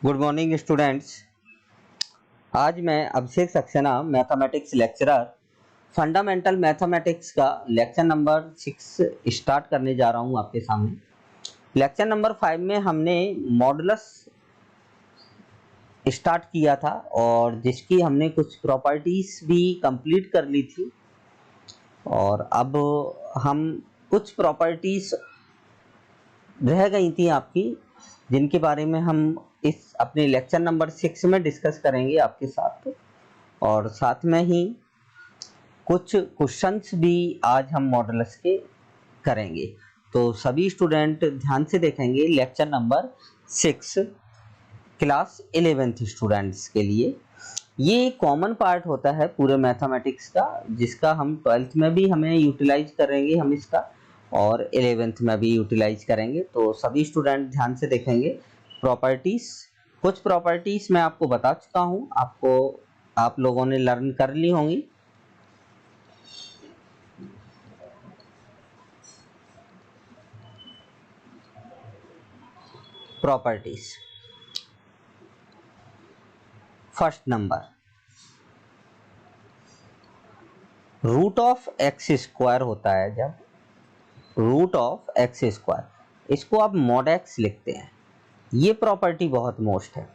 Good morning students. आज मैं Abhishek Saxena mathematics lecturer fundamental mathematics का लेक्चर नंबर 6 स्टार्ट करने जा रहा हूं आपके सामने। लेक्चर नंबर 5 में हमने मॉडुलस स्टार्ट किया था और जिसकी हमने कुछ प्रॉपर्टीज भी कंप्लीट कर ली थी और अब हम कुछ प्रॉपर्टीज रह गई थी आपकी, जिनके बारे में हम इस अपने लेक्चर नंबर 6 में डिस्कस करेंगे आपके साथ। और साथ में ही कुछ क्वेश्चंस भी आज हम मॉडुलस के करेंगे। तो सभी स्टूडेंट ध्यान से देखेंगे। Lecture number 6 class 11th students के लिए ये कॉमन पार्ट होता है पूरे मैथमेटिक्स का, जिसका हम 12th में भी हमें यूटिलाइज करेंगे हम इसका, और 11th में भी यूटिलाइज करेंगे। तो सभी स्टूडेंट ध्यान से देखेंगे। प्रॉपर्टीज, कुछ प्रॉपर्टीज मैं आपको बता चुका हूं, आप लोगों ने लर्न कर ली होंगी। Properties, first number, root of x square होता है। जब रूट ऑफ एक्स स्क्वायर, इसको आप मॉड एक्स लिखते हैं। ये प्रॉपर्टी बहुत मोस्ट है,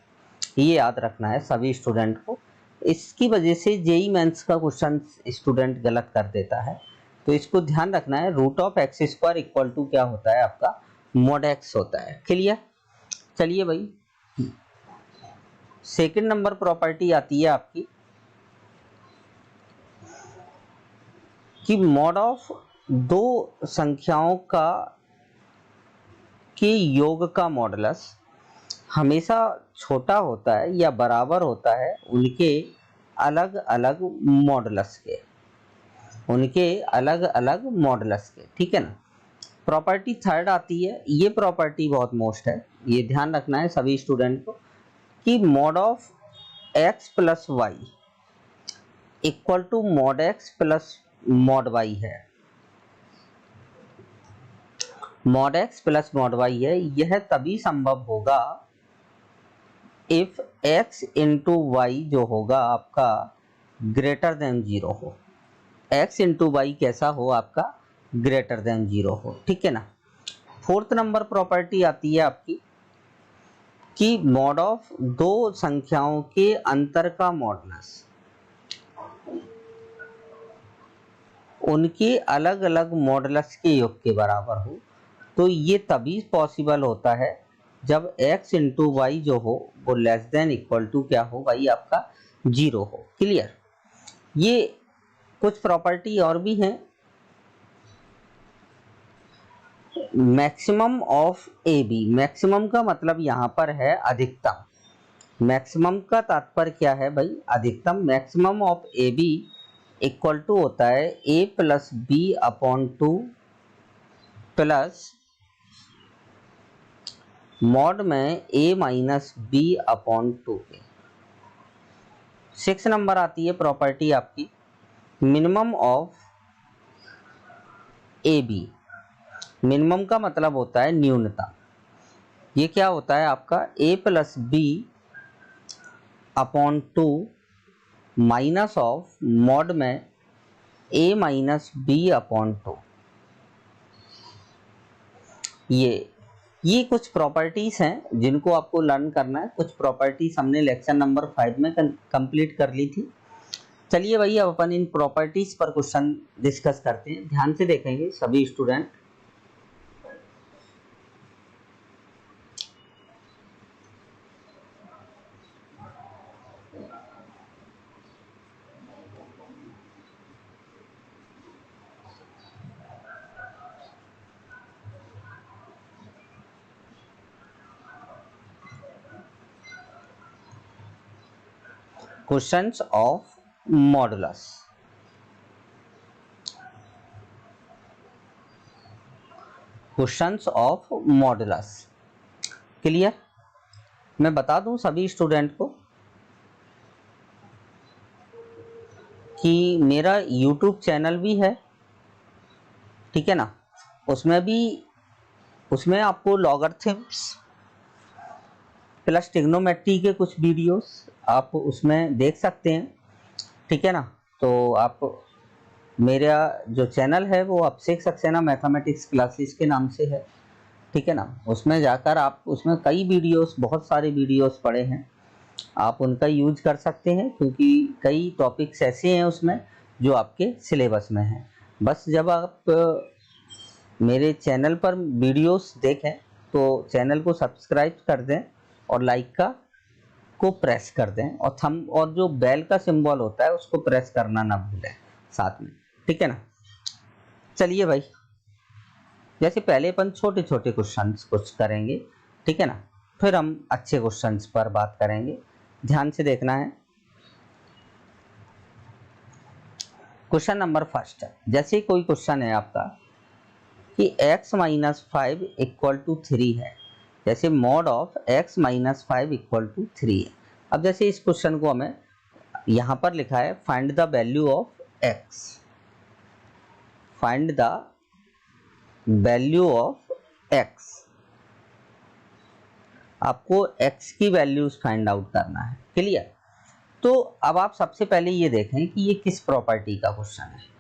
ये याद रखना है सभी स्टूडेंट को। इसकी वजह से जेई मेंस का क्वेश्चन स्टूडेंट गलत कर देता है, तो इसको ध्यान रखना है। Root of x square equal to क्या होता है आपका, मॉड एक्स होता है। क्लियर? चलिए भाई, सेकंड नंबर प्रॉपर्टी आती है आपकी कि मॉड ऑफ दो संख्याओं का के योग का मॉडुलस हमेशा छोटा होता है या बराबर होता है उनके अलग अलग मॉडुलस के, उनके अलग अलग मॉडुलस के। ठीक है ना। प्रॉपर्टी थर्ड आती है, ये प्रॉपर्टी बहुत मोस्ट है, ये ध्यान रखना है सभी स्टूडेंट को कि mod of x plus y equal to mod x plus mod y है। Mod x plus mod y है, यह तभी संभव होगा इफ x इंटू वाई जो होगा आपका ग्रेटर देन 0 हो। x इंटू वाई कैसा हो आपका, ग्रेटर देन 0 हो। ठीक है ना। फोर्थ नंबर प्रॉपर्टी आती है आपकी कि मॉड ऑफ दो संख्याओं के अंतर का मॉडुलस उनके अलग अलग मॉडुलस के योग के बराबर हो। तो ये तभी पॉसिबल होता है जब x इंटू वाई जो हो वो लेस देन इक्वल टू क्या हो भाई, आपका 0 हो। क्लियर? ये कुछ प्रॉपर्टी और भी हैं। Maximum of a b, maximum का मतलब यहां पर है अधिकतम। मैक्सिमम का तात्पर्य क्या है भाई, अधिकतम। Maximum of a b equal to होता है a plus b upon 2 plus mod में a माइनस बी अपॉन 2 के। 6 नंबर आती है प्रॉपर्टी आपकी minimum of a b. Minimum का मतलब होता है न्यूनतम। ये क्या होता है आपका a plus b upon 2 minus of mod में a माइनस बी अपॉन 2। ये कुछ प्रॉपर्टीज हैं जिनको आपको लर्न करना है। कुछ प्रॉपर्टीज हमने लेक्चर नंबर 5 में कंप्लीट कर ली थी। चलिए भाई, अब अपन इन प्रॉपर्टीज पर क्वेश्चन डिस्कस करते हैं। ध्यान से देखेंगे सभी student. Questions of modulus. Questions of modulus. Clear? मैं बता दूं सभी स्टूडेंट को कि मेरा YouTube चैनल भी है। ठीक है ना। उसमें आपको लॉगरिथम्स प्लस ट्रिग्नोमेट्री के कुछ वीडियोस आप उसमें देख सकते हैं, ठीक है ना। तो आप मेरा जो चैनल है वो अभिषेक सक्सेना मैथमेटिक्स क्लासेस के नाम से है, ठीक है ना। उसमें जाकर आप उसमें कई वीडियोस, बहुत सारे वीडियोस पड़े हैं, आप उनका यूज कर सकते हैं, क्योंकि कई टॉपिक्स ऐसे हैं उसमें जो आपके सिलेबस में हैं। बस जब आप मेरे चैनल पर वीडियोस देखें तो चैनल को सब्सक्राइब कर दें और लाइक का को प्रेस कर दें, और थंब और जो बेल का सिंबल होता है उसको प्रेस करना ना भूलें साथ में, ठीक है ना। चलिए भाई, जैसे पहले अपन छोटे छोटे क्वेश्चंस कुछ करेंगे, ठीक है ना, फिर हम अच्छे क्वेश्चंस पर बात करेंगे। ध्यान से देखना है। क्वेश्चन नंबर फर्स्ट, जैसे कोई क्वेश्चन है आपका कि x माइनस 5 इक्वल टू 3 है, जैसे mod of x minus 5 equal to 3 है। अब जैसे इस क्वेश्चन को हमें यहाँ पर लिखा है find the value of x, find the value of x, आपको x की वैल्यूज फाइंड आउट करना है, क्लियर। तो अब आप सबसे पहले ये देखें कि ये किस प्रॉपर्टी का क्वेश्चन है,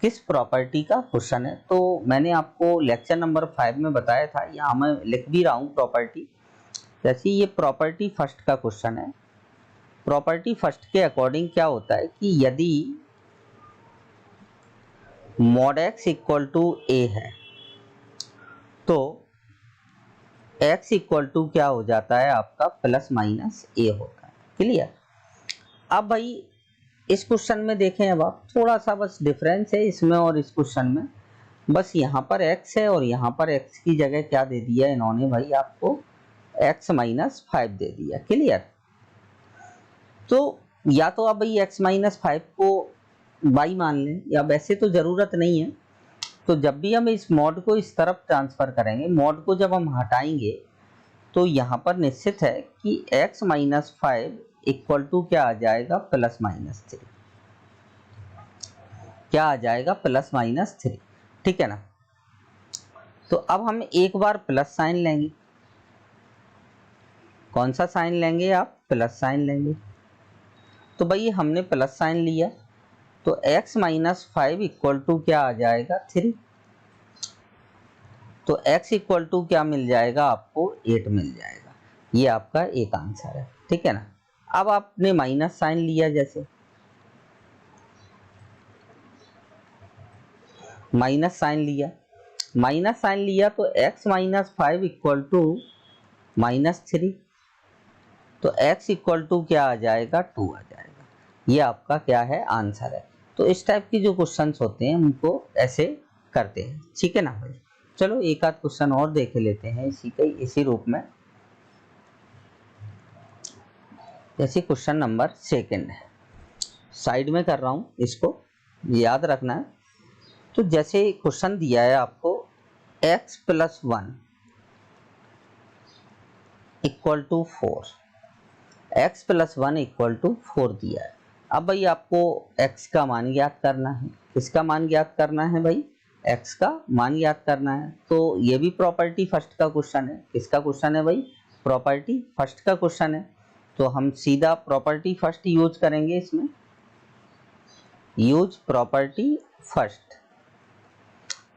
किस प्रॉपर्टी का क्वेश्चन है। तो मैंने आपको लेक्चर नंबर 5 में बताया था, यहाँ मैं लिख भी रहा हूँ प्रॉपर्टी। जैसे ये प्रॉपर्टी फर्स्ट का क्वेश्चन है। प्रॉपर्टी फर्स्ट के अकॉर्डिंग क्या होता है कि यदि mod x equal to a है तो x इक्वल टू क्या हो जाता है आपका प्लस माइनस a होता है, क्लियर। अब भाई इस क्वेश्चन में देखें, अब आप थोड़ा सा बस डिफरेंस है इसमें और इस क्वेश्चन में, बस यहाँ पर x है और यहाँ पर x की जगह क्या दे दिया इन्होंने भाई, आपको x माइनस 5 दे दिया, क्लियर। तो या तो आप भाई x माइनस 5 को y मान लें, या वैसे तो जरूरत नहीं है। तो जब भी हम इस मॉड को इस तरफ ट्रांसफर करेंगे, मॉड को जब हम हटाएंगे तो यहाँ पर निश्चित है कि x माइनस 5 इक्वल टू क्या आ जाएगा, प्लस माइनस 3, क्या आ जाएगा, प्लस माइनस 3, ठीक है ना। तो अब हम एक बार प्लस साइन लेंगे, कौन सा साइन लेंगे आप, प्लस साइन लेंगे। तो भाई हमने प्लस साइन लिया तो x माइनस 5 इक्वल टू क्या आ जाएगा, 3। तो x इक्वल टू क्या मिल जाएगा आपको, 8 मिल जाएगा। ये आपका एक आंसर है, ठीक है ना। अब आपने माइनस साइन लिया, जैसे माइनस साइन लिया, माइनस साइन लिया तो x minus 5 equal to minus 3। तो x इक्वल टू क्या आ जाएगा, 2 आ जाएगा। ये आपका क्या है, आंसर है। तो इस टाइप की जो क्वेश्चंस होते हैं उनको ऐसे करते हैं, ठीक है ना भाई। चलो एक आध क्वेश्चन और देख लेते हैं इसी रूप में। जैसे क्वेश्चन नंबर सेकंड है, साइड में कर रहा हूं, इसको याद रखना है। तो जैसे क्वेश्चन दिया है आपको x plus 1 equal to 4, x plus 1 equal to 4 दिया है। अब भाई आपको x का मान ज्ञात करना है, किसका मान ज्ञात करना है भाई, x का मान ज्ञात करना है। तो ये भी प्रॉपर्टी फर्स्ट का क्वेश्चन है, किसका क्वेश्चन है भाई, प्रॉपर्टी फर्स्ट का क्वेश्चन है। तो हम सीधा प्रॉपर्टी फर्स्ट यूज करेंगे इसमें, यूज प्रॉपर्टी फर्स्ट।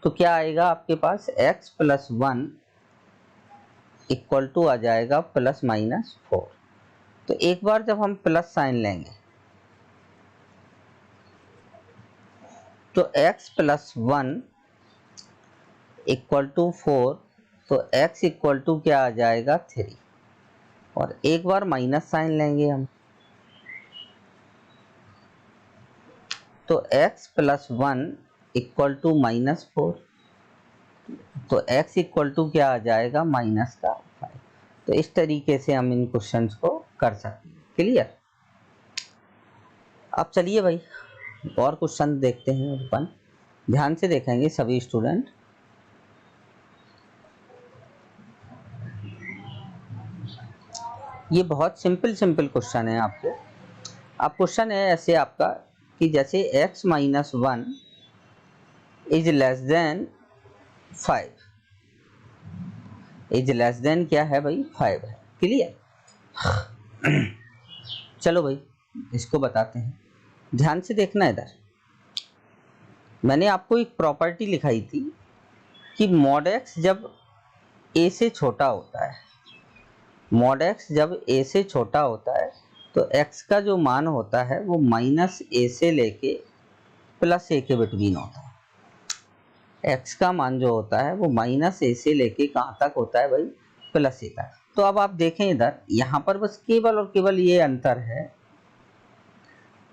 तो क्या आएगा आपके पास, x प्लस 1 इक्वल टू आ जाएगा प्लस माइनस 4। तो एक बार जब हम प्लस साइन लेंगे तो x प्लस 1 इक्वल टू 4, तो x इक्वल टू क्या आ जाएगा, 3। और एक बार माइनस साइन लेंगे हम तो x plus 1 equal to minus 4, तो x इक्वल टू क्या आ जाएगा, माइनस का 5। तो इस तरीके से हम इन क्वेश्चंस को कर सकते हैं, क्लियर। अब चलिए भाई और क्वेश्चन देखते हैं अपन, ध्यान से देखेंगे सभी स्टूडेंट। ये बहुत सिंपल क्वेश्चन है आपको। अब क्वेश्चन है ऐसे आपका कि जैसे x minus 1 is less then 5, is less than क्या है भाई, 5 है, क्लियर। चलो भाई इसको बताते हैं, ध्यान से देखना। इधर मैंने आपको एक प्रॉपर्टी लिखाई थी कि मॉड एक्स जब ए से छोटा होता है, मॉड एक्स जब ए से छोटा होता है तो एक्स का जो मान होता है वो माइनस ए से लेके प्लस ए के बिटवीन होता है। एक्स का मान जो होता है वो माइनस ए से लेके कहाँ तक होता है भाई, प्लस ए तक। तो अब आप देखें इधर, यहाँ पर बस केवल और केवल ये अंतर है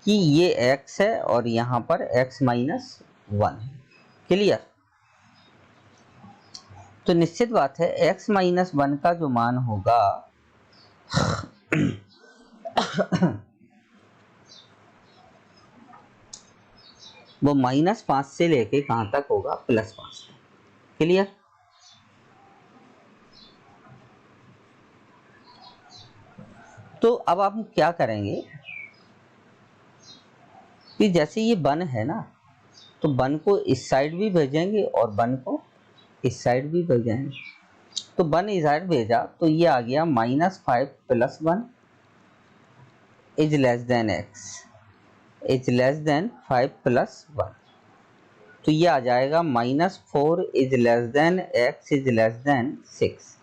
कि ये x है और यहाँ पर x माइनस 1 है। क्लियर? तो निश्चित बात है x माइनस 1 का जो मान होगा वो -5 से लेके कहाँ तक होगा, +5 तक। क्लियर? तो अब हम क्या करेंगे कि जैसे ये 1 है ना, तो 1 को इस साइड भी भेजेंगे और 1 को इस साइड भी भेजेंगे। तो 1 इस साइड भेजा तो ये आ गया -5 + 1 is less then x is less then 5 + 1। तो ये आ जाएगा -4 is less then x is less then 6।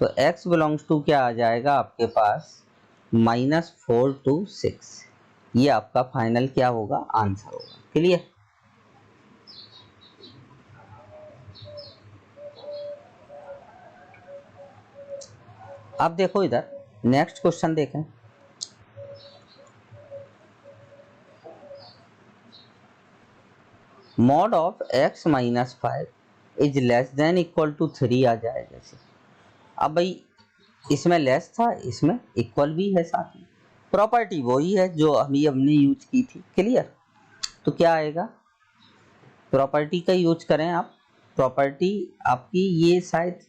तो x बिलोंग्स टू क्या आ जाएगा आपके पास, -4 to 6। ये आपका फाइनल क्या होगा, आंसर होगा। क्लियर? अब देखो इधर नेक्स्ट क्वेश्चन देखें। Mod of x minus 5 is less than equal to 3 आ जाए जैसे। अब भाई इसमें लेस था, इसमें इक्वल भी है साथ में। प्रॉपर्टी वही है जो अभी हमने यूज की थी। क्लियर? तो क्या आएगा, प्रॉपर्टी का यूज करें आप। प्रॉपर्टी आपकी ये शायद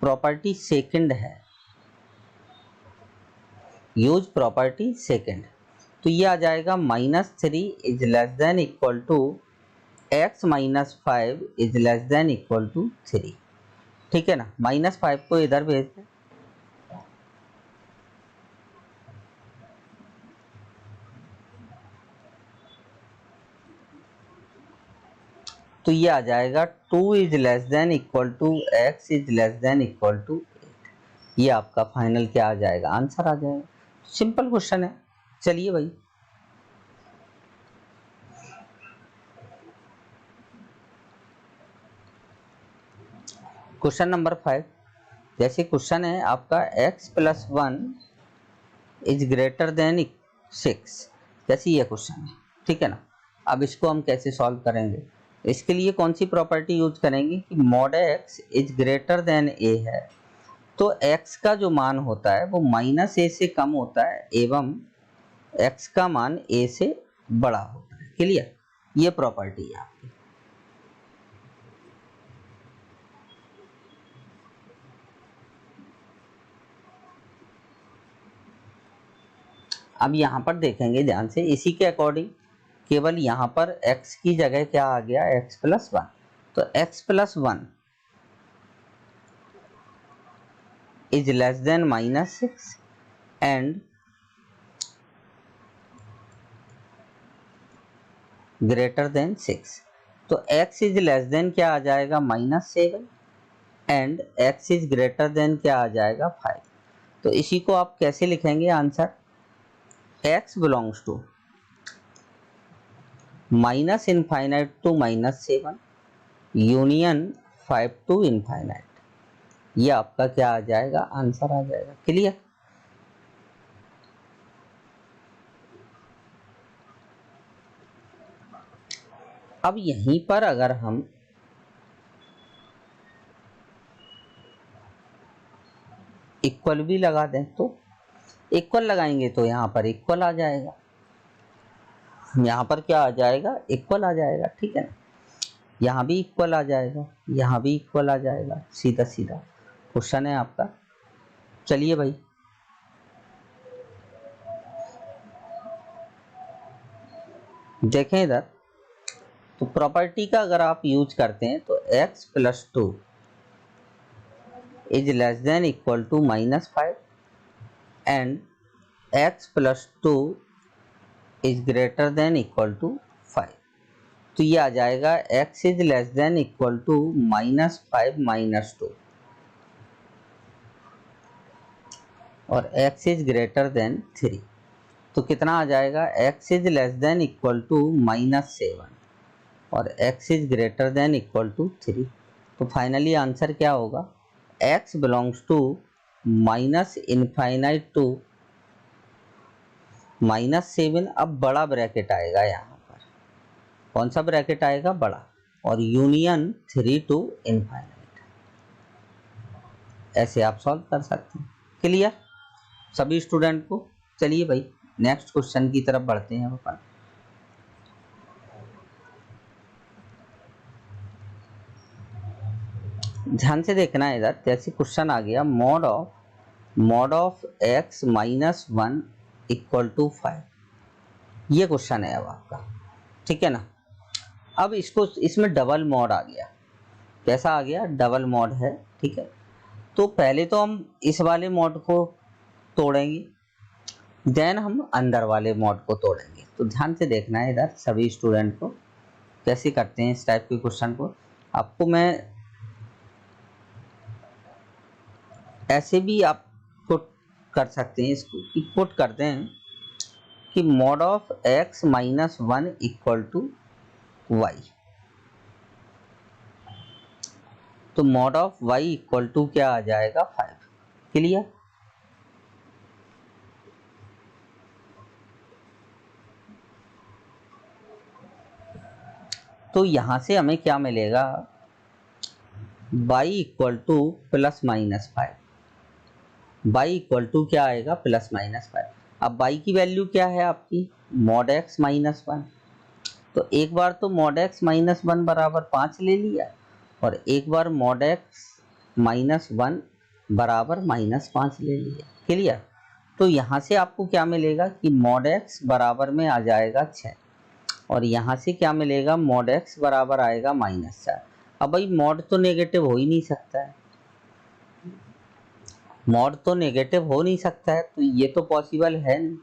प्रॉपर्टी सेकंड है, यूज प्रॉपर्टी सेकंड। तो ये आ जाएगा -3 is less than equal to x minus 5 is less than equal to 3। ठीक है ना, -5 को इधर भेज दें। तो ये आ जाएगा 2 is less than equal to x is less than equal to 8। ये आपका फाइनल क्या आ जाएगा, आंसर आ जाएगा। सिंपल क्वेश्चन है। चलिए भाई क्वेश्चन नंबर 5। जैसे क्वेश्चन है आपका x + 1 इज ग्रेटर देन 6। जैसे ये क्वेश्चन है, ठीक है ना। अब इसको हम कैसे सॉल्व करेंगे, इसके लिए कौन सी प्रॉपर्टी यूज करेंगे कि mod x is greater then a है, तो x का जो मान होता है वो -a से कम होता है एवं x का मान a से बड़ा होता है। क्लियर? ये प्रॉपर्टी है आपकी। अब यहाँ पर देखेंगे ध्यान से, इसी के अकॉर्डिंग केवल यहाँ पर x की जगह क्या आ गया, x + 1। तो x + 1 is less then -6 and greater than 6। तो x इज लेस देन क्या आ जाएगा, -7 and x is greater then क्या आ जाएगा, 5। तो इसी को आप कैसे लिखेंगे answer, x belongs to -∞ to -7 union 5 to ∞। ये आपका क्या आ जाएगा, आंसर आ जाएगा। क्लियर? अब यहीं पर अगर हम इक्वल भी लगा दें, तो इक्वल लगाएंगे तो यहाँ पर इक्वल आ जाएगा, यहाँ पर क्या आ जाएगा, इक्वल आ जाएगा। ठीक है ना, यहाँ भी इक्वल आ जाएगा, यहाँ भी इक्वल आ जाएगा। सीधा सीधा क्वेश्चन है आपका। चलिए भाई देखें इधर, तो प्रॉपर्टी का अगर आप यूज करते हैं तो x + 2 is less than equal to -5 and x plus 2 is greater than equal to 5। तो ये आ जाएगा x is less than equal to -5 -2 और x इज ग्रेटर देन 3। तो कितना आ जाएगा, x is less than equal to -7 और x is greater than equal to 3। तो फाइनली आंसर क्या होगा, x बिलोंग्स टू -∞ टू -7। अब बड़ा ब्रैकेट आएगा, यहाँ पर कौन सा ब्रैकेट आएगा, बड़ा, और यूनियन 3 टू इनफाइनाइट। ऐसे आप सॉल्व कर सकते हैं। क्लियर सभी स्टूडेंट को। चलिए भाई नेक्स्ट क्वेश्चन की तरफ बढ़ते हैं अपन। ध्यान से देखना है इधर, जैसे क्वेश्चन आ गया mod of x -1 equal to 5। ये क्वेश्चन है अब आपका, ठीक है ना। अब इसको इसमें डबल मॉड आ गया। कैसा आ गया, डबल मॉड है, ठीक है। तो पहले तो हम इस वाले मॉड को तोड़ेंगे, देन हम अंदर वाले मॉड को तोड़ेंगे। तो ध्यान से देखना है इधर सभी स्टूडेंट को, कैसे करते हैं इस टाइप के क्वेश्चन को। आपको मैं ऐसे भी आप पुट कर सकते हैं इसको, कि पुट करते हैं कि mod of x -1 equal to y। तो mod of y equal to क्या आ जाएगा, 5। क्लियर। तो यहां से हमें क्या मिलेगा, y equal to +-5। y equal to क्या आएगा, +-5। अब y की वैल्यू क्या है आपकी, मॉड x -1। तो एक बार तो मॉड x -1 बराबर 5 ले लिया, और एक बार मॉड x -1 बराबर -5 ले लिया। क्लियर। तो यहाँ से आपको क्या मिलेगा कि मॉड x बराबर में आ जाएगा 6, और यहाँ से क्या मिलेगा, मॉड x बराबर आएगा -4। अब भाई मॉड तो नेगेटिव हो ही नहीं सकता है, मॉड तो नेगेटिव हो नहीं सकता है, तो ये तो पॉसिबल है नहीं,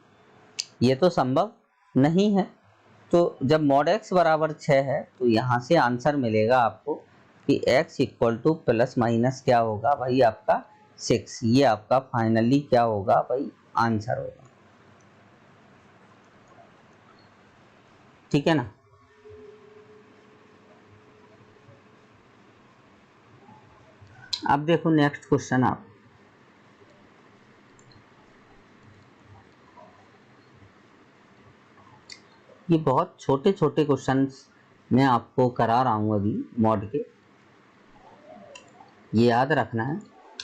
ये तो संभव नहीं है। तो जब मॉड x बराबर 6 है, तो यहाँ से आंसर मिलेगा आपको कि x इक्वल टू ± क्या होगा भाई, आपका 6। ये आपका फाइनली क्या होगा भाई, आंसर होगा। ठीक है ना। अब देखो नेक्स्ट क्वेश्चन आप, ये बहुत छोटे छोटे क्वेश्चंस मैं आपको करा रहा हूं अभी मॉड के, ये याद रखना है।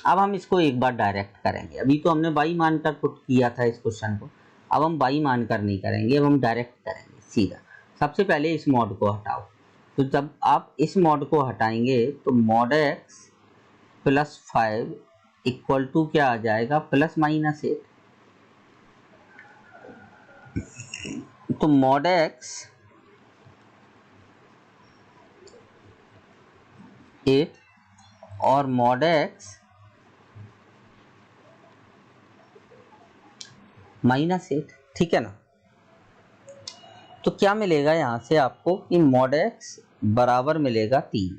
अब हम इसको एक बार डायरेक्ट करेंगे। अभी तो हमने बाई मानकर पुट किया था इस क्वेश्चन को, अब हम बाई मानकर नहीं करेंगे, अब हम डायरेक्ट करेंगे सीधा। सबसे पहले इस मॉड को हटाओ। तो जब आप इस मॉड को हटाएंगे तो मॉड x +5 इक्वल टू क्या आ जाएगा, ±8। तो मॉड x 8 और मॉड x -8, ठीक है ना। तो क्या मिलेगा यहाँ से आपको कि मॉड x बराबर मिलेगा 3।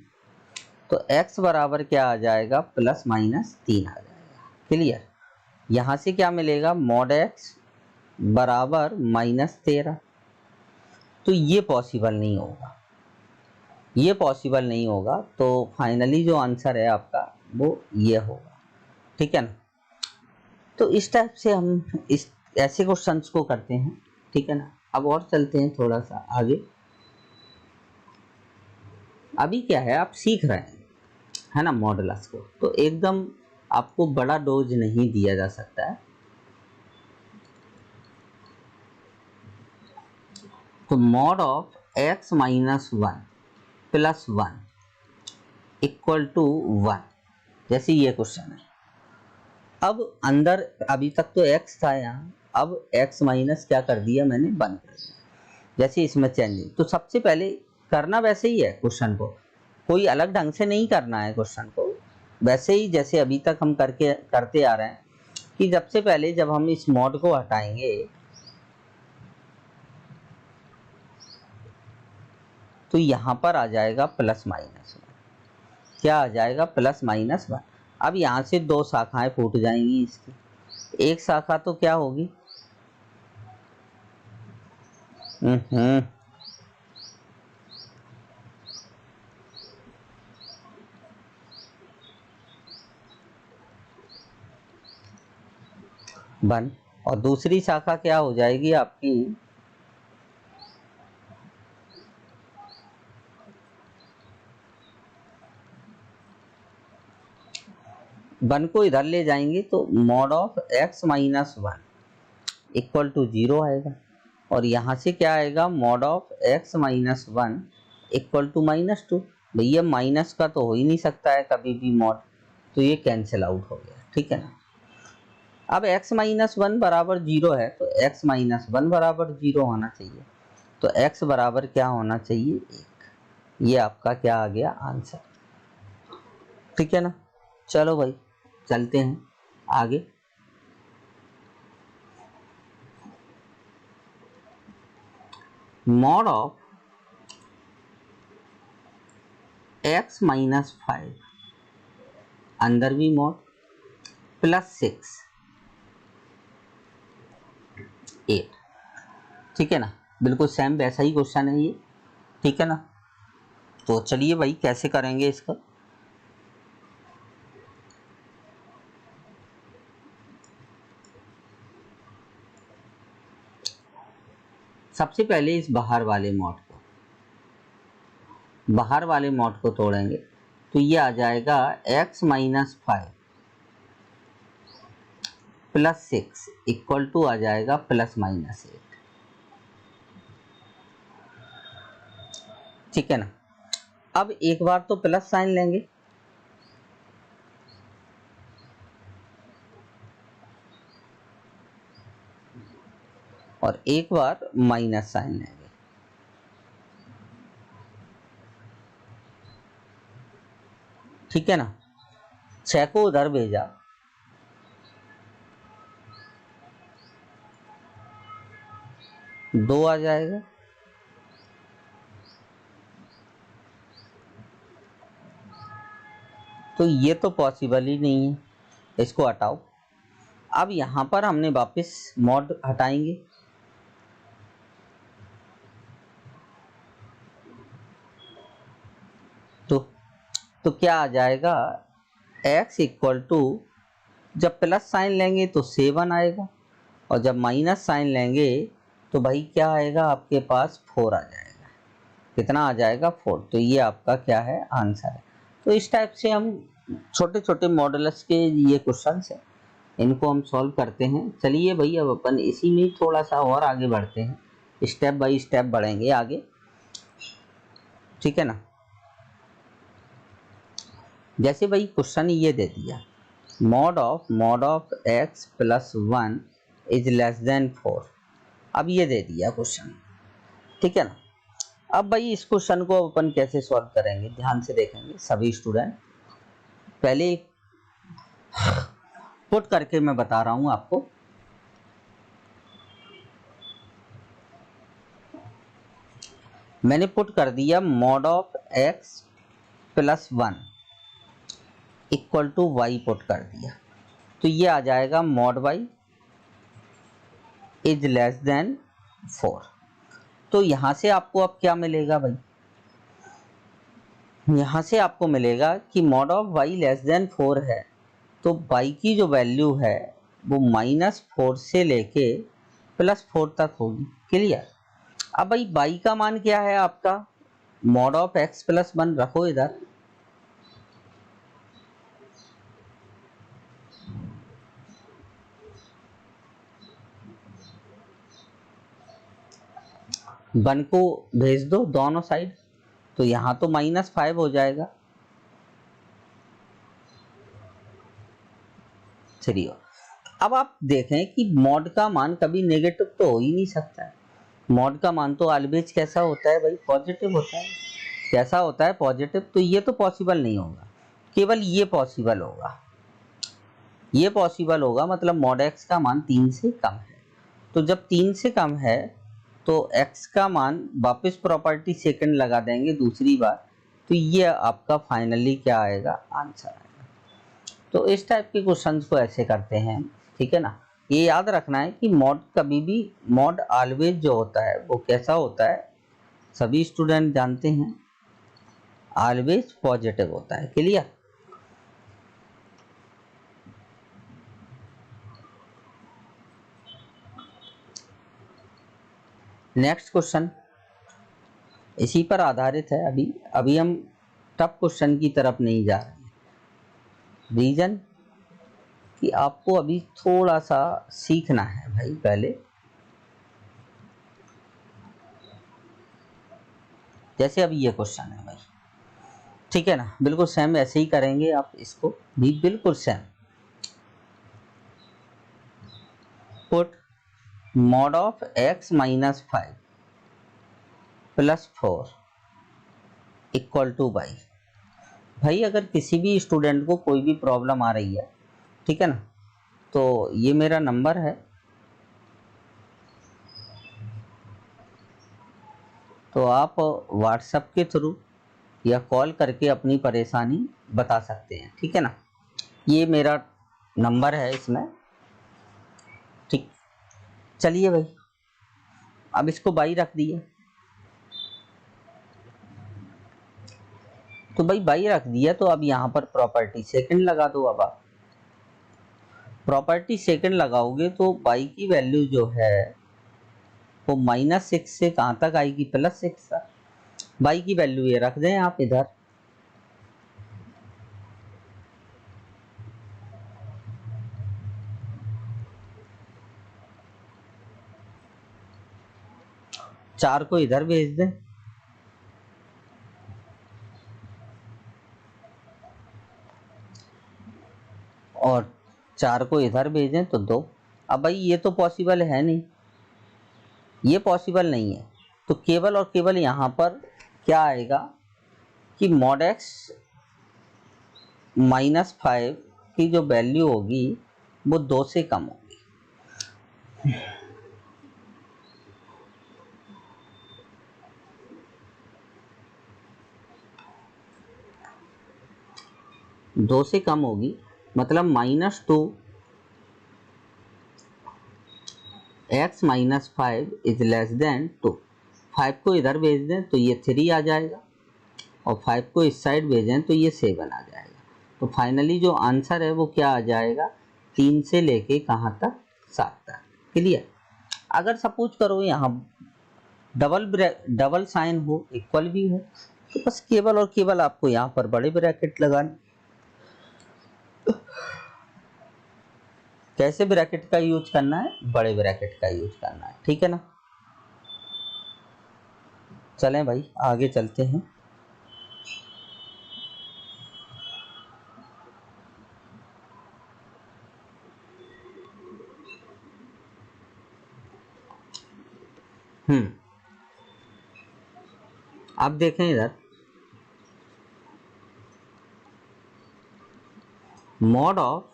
तो x बराबर क्या आ जाएगा, ±3 आ जाएगा। क्लियर। यहाँ से क्या मिलेगा, मॉड x बराबर -13। तो ये पॉसिबल नहीं होगा, ये पॉसिबल नहीं होगा। तो फाइनली जो आंसर है आपका वो ये होगा। ठीक है ना। तो इस टाइप से हम इस ऐसे क्वेश्चंस को करते हैं। ठीक है ना। अब और चलते हैं थोड़ा सा आगे। अभी क्या है, आप सीख रहे हैं, है ना, मॉडुलस को, तो एकदम आपको बड़ा डोज नहीं दिया जा सकता है। तो mod of x -1 + 1 equal to 1, जैसे ये क्वेश्चन है। अब अंदर अभी तक तो x था यहाँ, अब x माइनस क्या कर दिया मैंने, 1 कर दिया। जैसे इसमें चेंजिंग, तो सबसे पहले करना वैसे ही है क्वेश्चन को, कोई अलग ढंग से नहीं करना है क्वेश्चन को, वैसे ही जैसे अभी तक हम करते आ रहे हैं। कि सबसे पहले जब हम इस मॉड को हटाएंगे तो यहाँ पर आ जाएगा प्लस माइनस वन। क्या आ जाएगा? Plus minus one. अब यहाँ से दो शाखाएं फूट जाएंगी इसकी। एक शाखा तो क्या होगी, वन, और दूसरी शाखा क्या हो जाएगी आपकी, वन को इधर ले जाएंगे तो mod of x minus one equal to 0 आएगा, और यहाँ से क्या आएगा, mod of x minus one equal to -2। भैया माइनस का तो हो ही नहीं सकता है कभी भी मॉड, तो ये कैंसिल आउट हो गया, ठीक है ना। अब x माइनस वन बराबर 0 है तो x माइनस वन बराबर 0 होना चाहिए, तो x बराबर क्या होना चाहिए, 1। ये आपका क्या आ गया, आंसर, ठीक है ना। चलो भाई चलते हैं आगे। मॉड ऑफ x माइनस 5 अंदर भी मॉड प्लस 6 8, ठीक है ना। बिल्कुल सेम वैसा ही क्वेश्चन है ये, ठीक है ना। तो चलिए भाई कैसे करेंगे इसका। सबसे पहले इस बाहर वाले मॉड को तोड़ेंगे तो ये आ जाएगा x minus 5 plus 6 equal to आ जाएगा प्लस माइनस 8, ठीक है ना। अब एक बार तो प्लस साइन लेंगे, और एक बार माइनस साइन लेंगे, ठीक है ना। 6 को उधर भेजा, दो आ जाएगा, तो ये तो पॉसिबल ही नहीं है, इसको हटाओ। अब यहां पर हमने वापस मॉड हटाएंगे, तो क्या आ जाएगा, x इक्वल टू, जब प्लस साइन लेंगे तो 7 आएगा, और जब माइनस साइन लेंगे तो भाई क्या आएगा आपके पास, 4 आ जाएगा। कितना आ जाएगा, 4। तो ये आपका क्या है, आंसर है। तो इस टाइप से हम छोटे छोटे मॉडल्स के ये क्वेश्चन है, इनको हम सॉल्व करते हैं। चलिए भाई अब अपन इसी में थोड़ा सा और आगे बढ़ते हैं, स्टेप बाय स्टेप बढ़ेंगे आगे, ठीक है ना। जैसे भाई क्वेश्चन ये दे दिया, mod of x plus 1 is less than 4। अब ये दे दिया क्वेश्चन, ठीक है ना। अब भाई इस क्वेश्चन को अपन कैसे सॉल्व करेंगे, ध्यान से देखेंगे सभी स्टूडेंट। पहले पुट करके मैं बता रहा हूं आपको। मैंने पुट कर दिया mod of x plus 1 equal to y put कर दिया, तो ये आ जाएगा mod y is less than 4। तो यहां से आपको अब क्या मिलेगा भाई, यहां से आपको मिलेगा कि mod of y less than 4 है, तो y की जो वैल्यू है वो -4 से लेके +4 तक होगी, क्लियर। अब भाई y का मान क्या है आपका, मॉड ऑफ x प्लस 1 रखो इधर, वन को भेज दो दोनों साइड, तो यहां तो -5 हो जाएगा, 3। अब आप देखें कि मॉड का मान कभी नेगेटिव तो हो ही नहीं सकता है, मॉड का मान तो ऑलवेज कैसा होता है भाई, पॉजिटिव होता है। कैसा होता है, पॉजिटिव। तो ये तो पॉसिबल नहीं होगा, केवल ये पॉसिबल होगा, ये पॉसिबल होगा, मतलब मॉड x का मान 3 से कम है। तो जब 3 से कम है तो x का मान वापस प्रॉपर्टी सेकंड लगा देंगे दूसरी बार, तो ये आपका फाइनली क्या आएगा, आंसर आएगा। तो इस टाइप के क्वेश्चंस को ऐसे करते हैं, ठीक है ना। ये याद रखना है कि मॉड कभी भी, मॉड ऑलवेज जो होता है वो कैसा होता है, सभी स्टूडेंट जानते हैं, ऑलवेज पॉजिटिव होता है। क्लियर। नेक्स्ट क्वेश्चन इसी पर आधारित है। अभी हम टफ क्वेश्चन की तरफ नहीं जा रहे हैं। रीजन कि आपको अभी थोड़ा सा सीखना है भाई पहले। जैसे अभी ये क्वेश्चन है भाई, ठीक है ना, बिल्कुल सेम ऐसे ही करेंगे आप इसको भी, बिल्कुल same. Put mod of x minus 5 plus 4 equal two by. भाई अगर किसी भी स्टूडेंट को कोई भी प्रॉब्लम आ रही है, ठीक है ना, तो ये मेरा नंबर है, तो आप व्हाट्सएप के थ्रू या कॉल करके अपनी परेशानी बता सकते हैं, ठीक है ना। ये मेरा नंबर है इसमें, ठीक। चलिए भाई, अब इसको बाई रख दिए, तो भाई बाई रख दिया, तो अब यहाँ पर प्रॉपर्टी सेकंड लगा दो। अब आप प्रॉपर्टी सेकंड लगाओगे तो बाई की वैल्यू जो है वो -6 से कहाँ तक आएगी, +6 तक। बाई की वैल्यू ये रख दें आप इधर, चार को इधर भेज दें, और 4 को इधर भेजें तो 2। अब भाई ये तो पॉसिबल है नहीं, ये पॉसिबल नहीं है, तो केवल और केवल यहाँ पर क्या आएगा कि मॉड x -5 की जो वैल्यू होगी वो 2 से कम होगी। दो से कम होगी, मतलब -2 x minus 5 is less then 2। 5 को इधर भेज दें तो ये 3 आ जाएगा, और 5 को इस साइड भेजें तो ये 7 आ जाएगा। तो फाइनली जो आंसर है वो क्या आ जाएगा, 3 से लेके कहाँ तक, 7 तक। क्लियर। अगर सपोज करो यहाँ डबल साइन हो, इक्वल भी हो, तो बस केवल और केवल आपको यहाँ पर बड़े ब्रैकेट लगाने। कैसे ब्रैकेट का यूज करना है, बड़े ब्रैकेट का यूज करना है, ठीक है ना। चलें भाई आगे चलते हैं। आप देखें इधर, मॉड ऑफ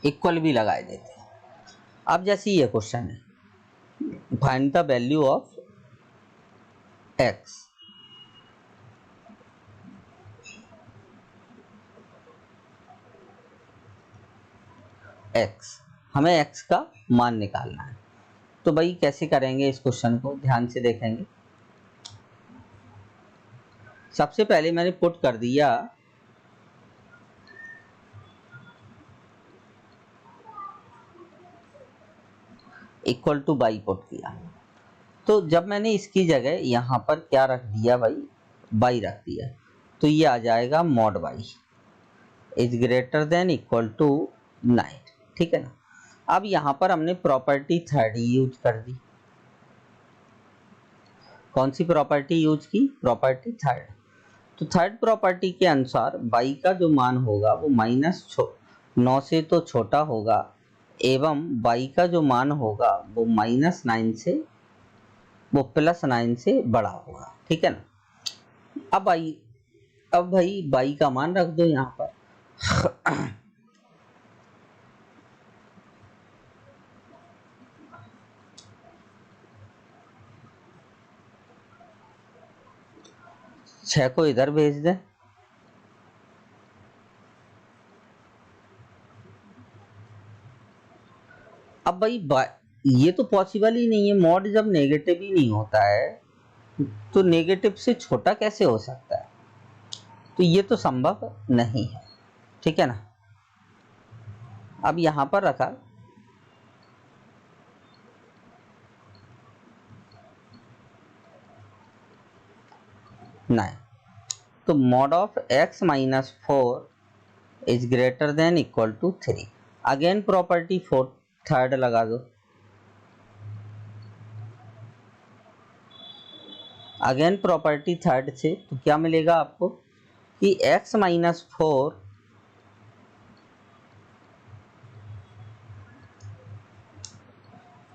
इक्वल भी लगाए देते हैं। अब जैसे ये क्वेश्चन है, find the value of x, हमें x का मान निकालना है। तो भाई कैसे करेंगे इस क्वेश्चन को, ध्यान से देखेंगे। सबसे पहले मैंने पुट कर दिया इक्वल टू बाई पुट किया, तो जब मैंने इसकी जगह यहाँ पर क्या रख दिया भाई, बाई रख दिया, तो ये आ जाएगा mod y is greater than equal to 9, ठीक है ना। अब यहाँ पर हमने प्रॉपर्टी थर्ड यूज कर दी। कौन सी प्रॉपर्टी यूज की, प्रॉपर्टी थर्ड। तो थर्ड प्रॉपर्टी के अनुसार बाई का जो मान होगा वो -9 से तो छोटा होगा, एवं y का जो मान होगा वो -9 से वो +9 से बड़ा होगा, ठीक है ना। अब भाई y का मान रख दो यहाँ पर। छह को इधर भेज दें। अब भाई ये तो पॉसिबल ही नहीं है, मॉड जब नेगेटिव ही नहीं होता है तो नेगेटिव से छोटा कैसे हो सकता है, तो ये तो संभव नहीं है, ठीक है ना। अब यहां पर रखा नहीं, तो mod of x minus 4 is greater than equal to 3। Again property fourth third लगा दो। अगेन प्रॉपर्टी थर्ड से तो क्या मिलेगा आपको कि x minus 4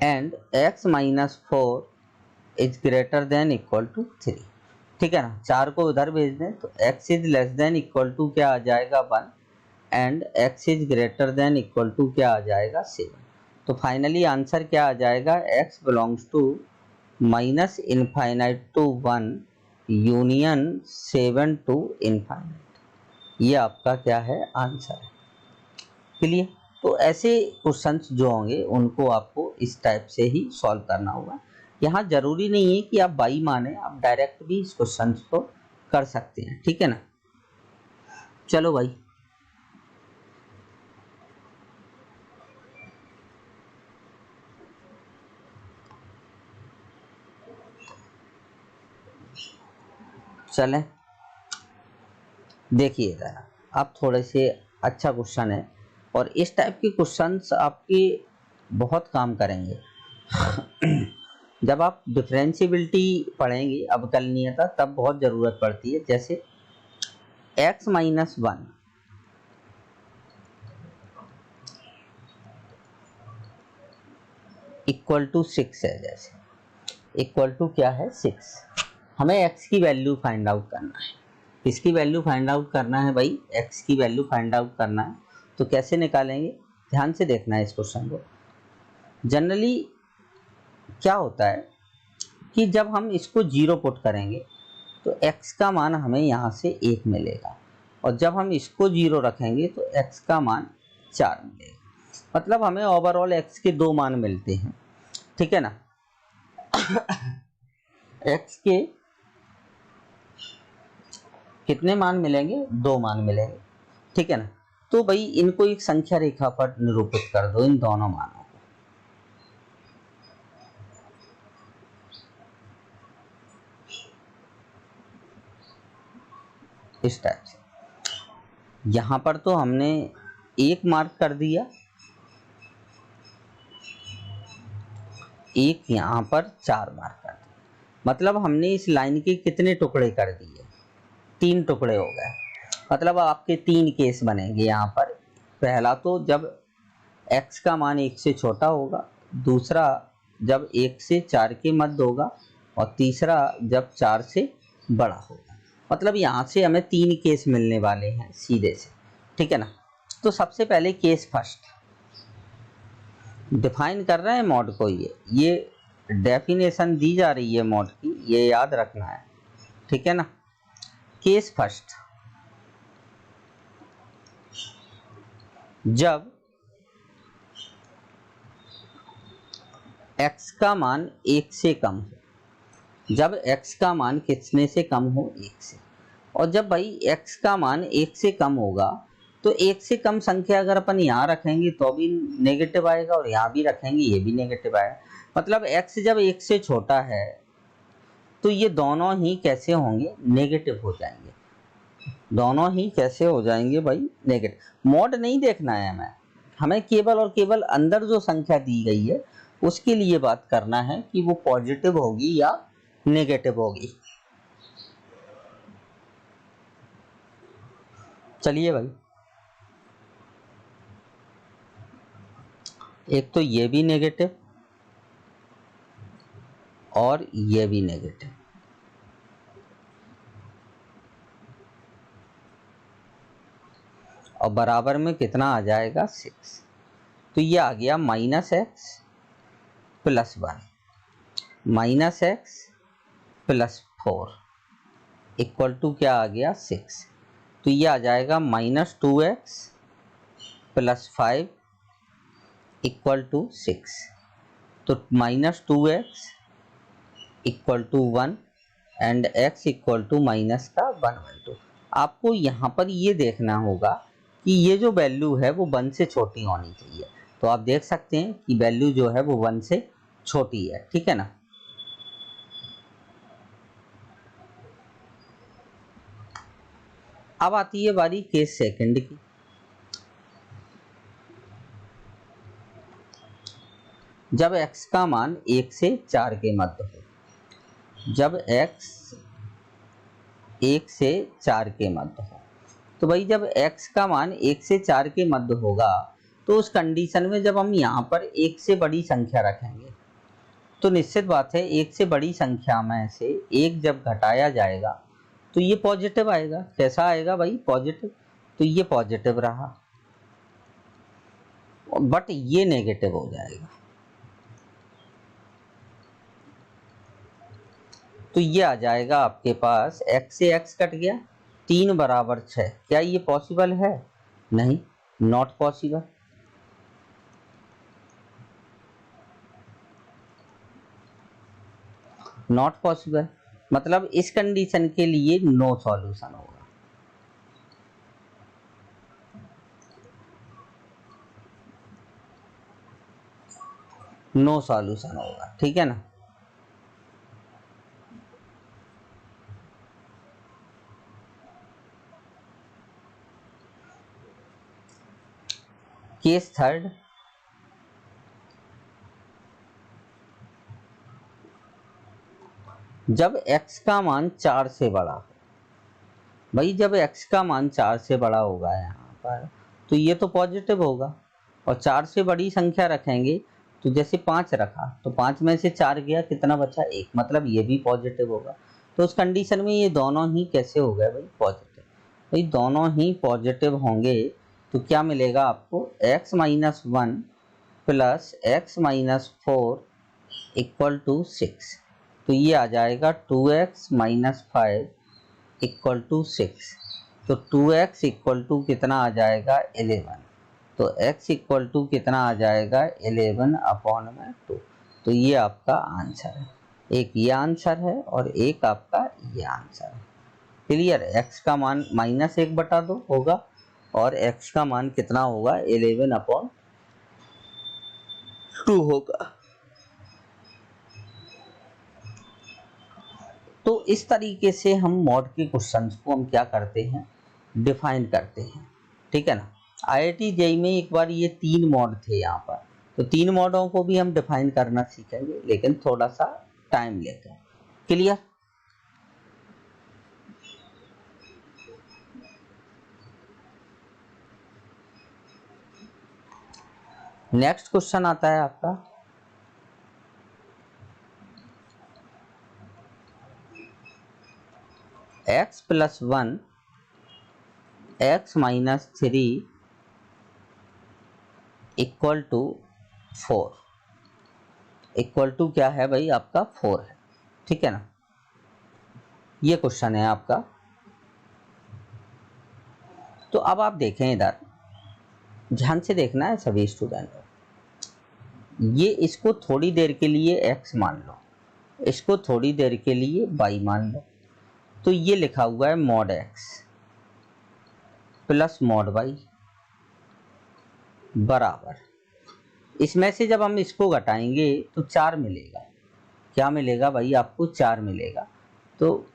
and x minus 4 is greater than equal to 3, ठीक है ना। 4 को उधर भेज दें तो x is less than equal to क्या आ जाएगा 1 and x is greater than equal to क्या आ जाएगा 7। तो फाइनली आंसर क्या आ जाएगा, x belongs to minus infinite to 1 union 7 to infinite. ये आपका क्या है आंसर है, क्लियर। तो ऐसे क्वेश्चंस जो होंगे उनको आपको इस टाइप से ही सॉल्व करना होगा। यहाँ जरूरी नहीं है कि आप बाई माने, आप डायरेक्ट भी इस क्वेश्चंस को कर सकते हैं, ठीक है ना। चलो भाई, चलें देखिए जरा, आप थोड़े से अच्छा क्वेश्चन है और इस टाइप के क्वेश्चंस आपके बहुत काम करेंगे। जब आप डिफरेंशियबिलिटी पढ़ेंगे अवकलनीयता तब बहुत ज़रूरत पड़ती है। जैसे x माइनस 1 इक्वल टू 6 है, जैसे इक्वल टू क्या है 6, हमें x की वैल्यू फाइंड आउट करना है। किसकी वैल्यू फाइंड आउट करना है भाई, x की वैल्यू फाइंड आउट करना है। तो कैसे निकालेंगे, ध्यान से देखना है इस क्वेश्चन को। जनरली क्या होता है कि जब हम इसको 0 पुट करेंगे तो x का मान हमें यहाँ से 1 मिलेगा और जब हम इसको 0 रखेंगे तो x का मान 4 मिलेगा। मतलब हमें ओवरऑल x के 2 मान मिलते हैं, ठीक है ना। x के कितने मान मिलेंगे, 2 मान मिलेंगे, ठीक है ना। तो भाई इनको एक संख्या रेखा पर निरूपित कर दो, इन दोनों मानों को। इस टाइप से यहां पर तो हमने 1 मार्क कर दिया, एक यहां पर 4 मार्क कर दिया। मतलब हमने इस लाइन के कितने टुकड़े कर दिए, 3 टुकड़े हो गए। मतलब आपके 3 केस बनेंगे यहाँ पर। पहला तो जब x का मान 1 से छोटा होगा, दूसरा जब 1 से 4 के मध्य होगा और तीसरा जब 4 से बड़ा होगा। मतलब यहाँ से हमें 3 केस मिलने वाले हैं सीधे से, ठीक है ना। तो सबसे पहले केस फर्स्ट डिफाइन कर रहे हैं मॉड को, ये डेफिनेशन दी जा रही है मॉड की, ये याद रखना है, ठीक है ना। केस फर्स्ट, जब x का मान 1 से कम हो, जब x का मान कितने से कम हो, 1 से। और जब भाई x का मान 1 से कम होगा तो 1 से कम संख्या अगर अपन यहाँ रखेंगे तो भी नेगेटिव आएगा और यहाँ भी रखेंगे ये भी नेगेटिव आएगा। मतलब x जब 1 से छोटा है तो ये दोनों ही कैसे होंगे, नेगेटिव हो जाएंगे। दोनों ही कैसे हो जाएंगे भाई, नेगेटिव। मॉड नहीं देखना है हमें केवल और केवल अंदर जो संख्या दी गई है उसके लिए बात करना है कि वो पॉजिटिव होगी या नेगेटिव होगी। चलिए भाई, एक तो ये भी नेगेटिव और ये भी नेगेटिव, और बराबर में कितना आ जाएगा 6। तो ये आ गया -x + 1 -x + 4 इक्वल टू क्या आ गया 6। तो ये आ जाएगा -2x + 5 इक्वल टू 6। तो -2x equal to 1 and x equal to -1/2। आपको यहाँ पर ये देखना होगा कि ये जो वैल्यू है वो 1 से छोटी होनी चाहिए। तो आप देख सकते हैं कि वैल्यू जो है वो 1 से छोटी है, ठीक है ना। अब आती है बारी केस सेकंड की। जब x का मान 1 से 4 के मध्य हो, जब x 1 से 4 के मध्य हो, तो भाई जब x का मान 1 से 4 के मध्य होगा तो उस कंडीशन में जब हम यहाँ पर 1 से बड़ी संख्या रखेंगे तो निश्चित बात है 1 से बड़ी संख्या में से 1 जब घटाया जाएगा तो ये पॉजिटिव आएगा। कैसा आएगा भाई? पॉजिटिव। तो ये पॉजिटिव रहा, बट ये नेगेटिव हो जाएगा। तो ये आ जाएगा आपके पास x से x कट गया, 3 = 6। क्या ये पॉसिबल है? नहीं, नॉट पॉसिबल। नॉट पॉसिबल मतलब इस कंडीशन के लिए नो सॉल्यूशन होगा। नो सॉल्यूशन होगा, ठीक है ना। केस थर्ड, जब x का मान 4 से बड़ा हो। भाई जब x का मान 4 से बड़ा होगा यहाँ पर तो ये तो पॉजिटिव होगा, और 4 से बड़ी संख्या रखेंगे तो जैसे 5 रखा तो 5 में से 4 गया, कितना बचा? 1, मतलब ये भी पॉजिटिव होगा। तो उस कंडीशन में ये दोनों ही कैसे हो गए भाई? पॉजिटिव। भाई दोनों ही पॉजिटिव होंगे तो क्या मिलेगा आपको? x - 1 + x - 4 equal to 6। तो ये आ जाएगा 2x - 5 इक्वल टू 6। तो 2x इक्वल टू कितना आ जाएगा? 11। तो x इक्वल टू कितना आ जाएगा? 11/2। तो ये आपका आंसर है। एक ये आंसर है और एक आपका ये आंसर है। क्लियर? x का मान -1/2 होगा और x का मान कितना होगा? 11/2 होगा। तो इस तरीके से हम मॉड के क्वेश्चंस को हम क्या करते हैं? डिफाइन करते हैं, ठीक है ना। IIT JEE में एक बार ये 3 मॉड थे यहाँ पर, तो 3 मॉडों को भी हम डिफाइन करना सीखेंगे, लेकिन थोड़ा सा टाइम लेकर। क्लियर? नेक्स्ट क्वेश्चन आता है आपका, x + 1 x - 3 equal to 4। Equal to क्या है भाई? आपका 4 है, ठीक है ना। ये क्वेश्चन है आपका। तो अब आप देखें, इधर ध्यान से देखना है सभी स्टूडेंट। ये इसको थोड़ी देर के लिए x मान लो, इसको थोड़ी देर के लिए y मान लो। तो ये लिखा हुआ है mod x + mod y बराबर, इसमें से जब हम इसको घटाएंगे तो 4 मिलेगा। क्या मिलेगा भाई? आपको 4 मिलेगा। तो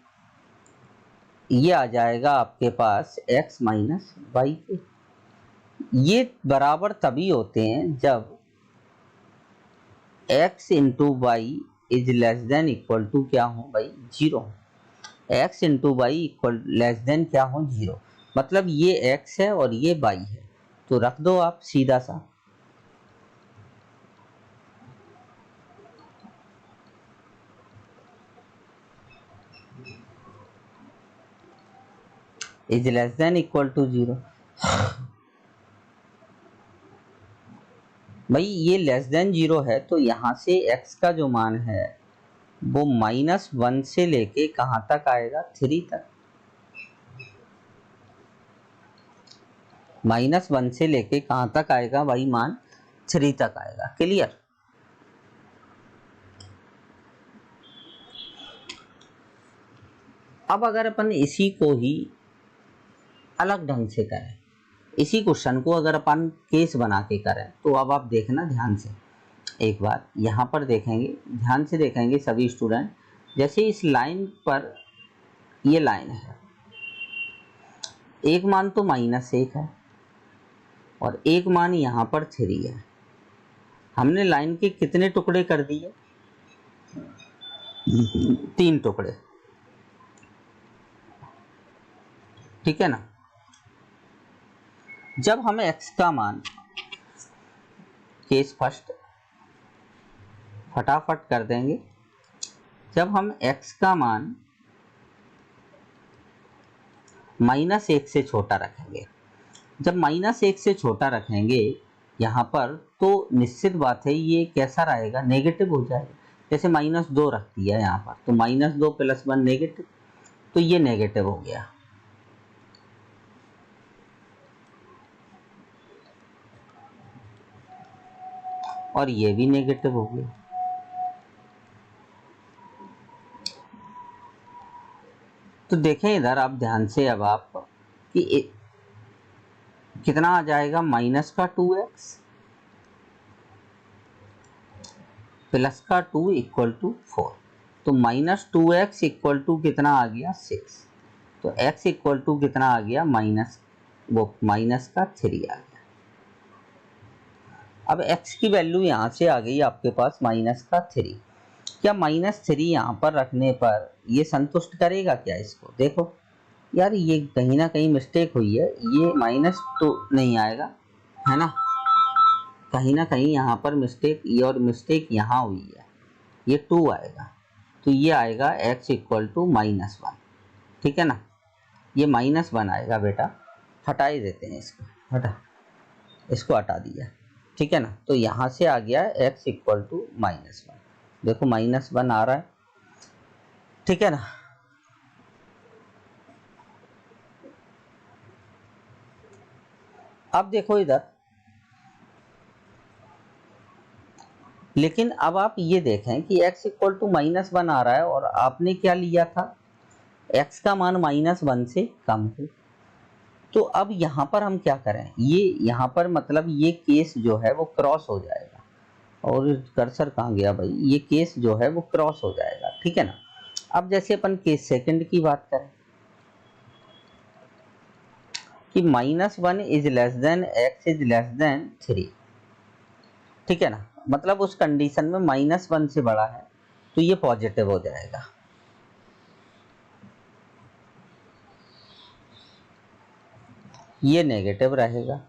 ये आ जाएगा आपके पास x - y के। ये बराबर तभी होते हैं जब x × y is less than equal to क्या हो भाई? 0। x × y equal less than क्या हो? 0। मतलब ये x है और ये y है, तो रख दो आप सीधा सा। Is less than equal to 0। भाई ये लेस देन 0 है तो यहाँ से x का जो मान है वो -1 से लेके कहाँ तक आएगा, 3 तक। -1 से लेके कहाँ तक आएगा भाई, मान 3 तक आएगा। क्लियर। अब अगर अपन इसी को ही अलग ढंग से करें, इसी क्वेश्चन को अगर अपन केस बना के करें, तो अब आप देखना ध्यान से एक बार, यहाँ पर देखेंगे, ध्यान से देखेंगे सभी स्टूडेंट। जैसे इस लाइन पर, ये लाइन है, एक मान तो -1 है और एक मान यहाँ पर 3 है। हमने लाइन के कितने टुकड़े कर दिए, 3 टुकड़े, ठीक है ना। जब हम x का मान, केस फर्स्ट फटाफट कर देंगे, जब हम x का मान -1 से छोटा रखेंगे, जब -1 से छोटा रखेंगे यहाँ पर, तो निश्चित बात है ये कैसा रहेगा, नेगेटिव हो जाएगा। जैसे -2 रख दिया यहाँ पर, तो -2 + 1 नेगेटिव, तो ये नेगेटिव हो गया। और ये भी नेगेटिव हो गया। तो देखें इधर आप ध्यान से, अब आप कि कितना आ जाएगा, -2x प्लस का 2 = 4। तो -2x इक्वल टू कितना आ गया, 6। तो x इक्वल टू कितना आ गया, -3 आ गया। अब x की वैल्यू यहाँ से आ गई आपके पास -3। क्या -3 यहाँ पर रखने पर ये संतुष्ट करेगा क्या इसको? देखो यार, ये कहीं ना कहीं मिस्टेक हुई है, ये -2 नहीं आएगा, है ना, कहीं ना कहीं यहाँ पर मिस्टेक, ये और मिस्टेक यहाँ हुई है, ये 2 आएगा। तो ये आएगा x = -1, ठीक है ना। ये -1 आएगा बेटा, हटा ही देते हैं इसको, इसको हटा दिया, ठीक है ना। तो यहाँ से आ गया x = -1। देखो -1 आ रहा है, ठीक है ना। अब देखो इधर, लेकिन अब आप ये देखें कि x = -1 आ रहा है और आपने क्या लिया था, x का मान -1 से कम हो। तो अब यहाँ पर हम क्या करें, ये यहाँ पर मतलब ये केस जो है वो क्रॉस हो जाएगा। और कर्सर कहाँ गया भाई, ये केस जो है वो क्रॉस हो जाएगा, ठीक है ना। अब जैसे अपन केस सेकंड की बात करें कि -1 is less then x is less then 3, ठीक है ना। मतलब उस कंडीशन में -1 से बड़ा है तो ये पॉजिटिव हो जाएगा। ये नेगेटिव रहेगा।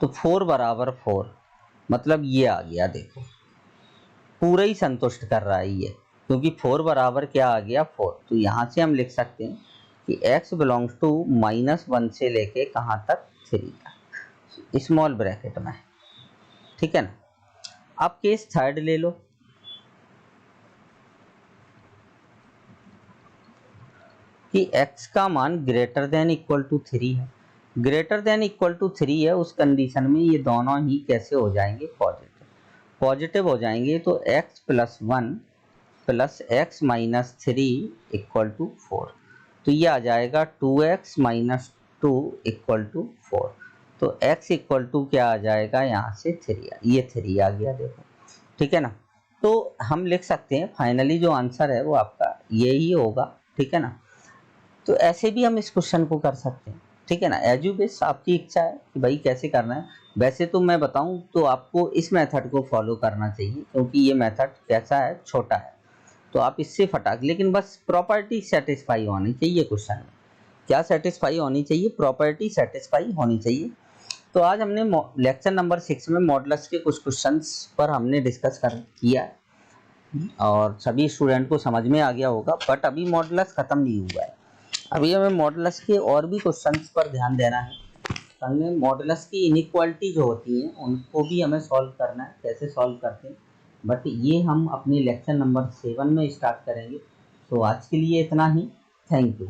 तो 4 = 4, मतलब ये आ गया, देखो पूरा ही संतुष्ट कर रहा है ये, क्योंकि 4 बराबर क्या आ गया, 4। तो यहाँ से हम लिख सकते हैं कि x बिलोंग्स टू -1 से लेके कहाँ तक, 3 तक, स्मॉल ब्रैकेट में, ठीक है ना। अब केस थर्ड ले लो कि x का मान ग्रेटर देन इक्वल टू 3 है, ग्रेटर देन इक्वल टू 3 है। उस कंडीशन में ये दोनों ही कैसे हो जाएंगे, पॉजिटिव हो जाएंगे। तो x + 1 + x - 3 = 4। तो ये आ जाएगा 2x - 2 = 4। तो x इक्वल टू क्या आ जाएगा, यहाँ से 3, ये 3 आ गया, देखो, ठीक है ना। तो हम लिख सकते हैं फाइनली जो आंसर है वो आपका यही होगा, ठीक है ना। तो ऐसे भी हम इस क्वेश्चन को कर सकते हैं, ठीक है ना। एज यू विश, आपकी इच्छा है कि भाई कैसे करना है। वैसे तो मैं बताऊं तो आपको इस मेथड को फॉलो करना चाहिए, क्योंकि ये मेथड कैसा है, छोटा है, तो आप इससे फटाक, लेकिन बस प्रॉपर्टी सेटिस्फाई होनी चाहिए क्वेश्चन में। क्या सेटिस्फाई होनी चाहिए, प्रॉपर्टी सेटिस्फाई होनी चाहिए। तो आज हमने लेक्चर नंबर 6 में मॉडुलस के कुछ क्वेश्चंस पर हमने डिस्कस किया है। और सभी स्टूडेंट को समझ में आ गया होगा। बट अभी मॉडुलस ख़त्म नहीं हुआ है, अभी हमें मॉडुलस के और भी क्वेश्चंस पर ध्यान देना है। हमें मॉडुलस की इनइक्वालिटी जो होती हैं उनको भी हमें सॉल्व करना है, कैसे सॉल्व करते हैं, बट ये हम अपने लेक्चर नंबर 7 में स्टार्ट करेंगे। तो आज के लिए इतना ही। Thank you.